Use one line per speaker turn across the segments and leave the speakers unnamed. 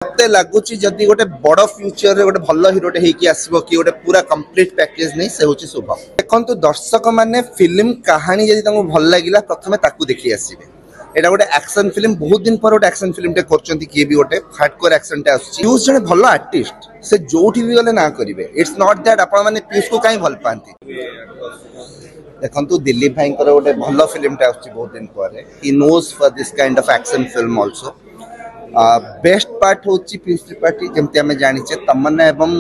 मते लगुच जदि गोटे बड़ फ्यूचर रे गोटे भल हिरोटे होइकी आसीबो कि गोटे पूरा कंप्लीट पैकेज नहीं से होची शुभम। देखंतु दर्शक माने फिल्म कहानी जदि तांको भल लागिला प्रथमे ताकू देखि आसीबे। एटा गोटे एक्शन फिल्म बहुत दिन पर गोटे एक्शन फिल्म टे करचंती कि भी गोटे हार्डकोर एक्शन टे आछी। पीयूष जने भल आर्टिस्ट से जोठी भी गले ना करिवे। इट्स नॉट दैट आपण माने पीयूष को काई भल पांती। देखंतु दिलीप भाई गोटे भल फिल्म टे आछी बहुत दिन पर। He knows for this kind of action film also. Best part होची पीयूष त्रिपाठी जेमती आमे जानिचे तमन्ना एवं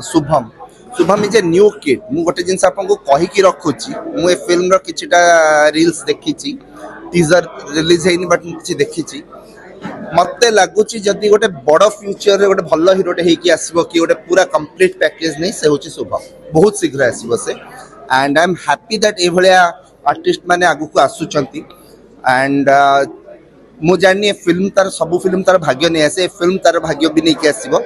Shubham. Shubham is a new kid. मु गोटे जिंस आपन को कहि कि रखुची मु ए फिल्म रो किछटा रील्स देखिची टीजर रिलीज हेनी बट किछि देखिची। मते लागुची जदि गोटे बड़ फ्यूचर रे गोटे भल हिरोटे होइकी आसीबो कि गोटे पूरा कंप्लीट पैकेज नहीं से होची शुभम। बहुत शीघ्र आसीबो से and I am happy that a भलिया आर्टिस्ट माने आगु को आसुचंती एंड मु जानी फिल्म तार सब फिल्म तार भाग्य नहीं आसे। फिल्म तार भाग्य भी नहीं के आसीबो।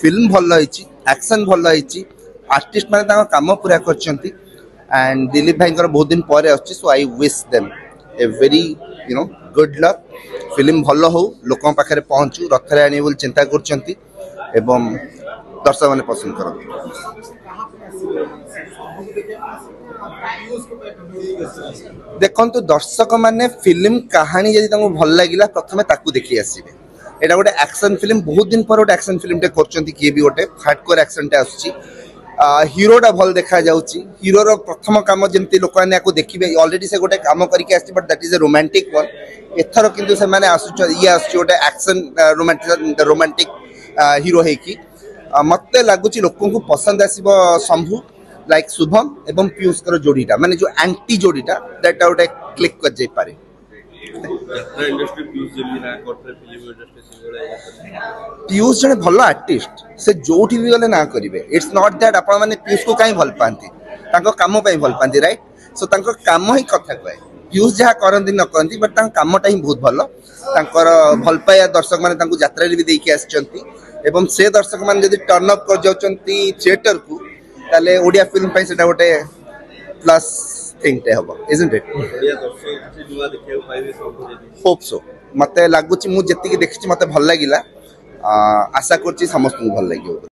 फिल्म भल होईची एक्शन भल होईची आर्टिस्ट माने ताका काम पूरा करचंती एंड दिलीप भाई बहुत दिन पर आछि so I wish them a very good luck. Film भल हो लोक पाखे पहुँचू रथरे आनी बोली चिंता करचंती एवं दर्शक माने पसंद करत। देखंतु दर्शक माने फिल्म कहानी जदि तांको भल लागिला प्रथमे ताकू देखि आसीबे। एटा गोटे एक्शन फिल्म बहुत दिन पर गोटे एक्शन फिल्म टे करचंती कि भी गोटे हार्डकोर एक्शन टे आछी। हीरोटा भल देखा जाउची। हीरो रो प्रथम काम जेमती लोक माने को देखिबे ऑलरेडी से गोटे काम करके आछि but that is a romantic one. एथरो किंतु से माने आसुच ये आछि गोटे एक्शन रोमांटिक हीरो है कि मते लागुची लोकन को पसंद आसीबो शंभू लाइक शुभम एवं पीयूष कर जोड़ीटा माने जो एंटी जोड़ीटा दैट गोटे क्लिक कर जाई पारे। पीयूष जने भल आर्टिस्ट से जोठी भी गले ना करिवे। इट्स नॉट दैट आपण माने पीयूष को काई भल पांती तांको काम पई भल पांती राइट। सो तांको काम ही कथा कय पीयूष जहा करंती न करंती बट तांको कामटा ही बहुत भल। तांकर भल पाया दर्शक माने तांको यात्रा रे भी देकी आछंती एवं से दर्शक माने जदी टर्न अप कर जाउचंती थिएटर को ताले ओडिया फिल्म पई सेटा गोटे प्लस थिंग टे हबो इजंट इट। ओडिया दर्शक से जुवा देखियो पाइबे होप सो मते लागुची मु जति के देखछि मते भल लागिला। आशा करछि समस्त को भल लागियो।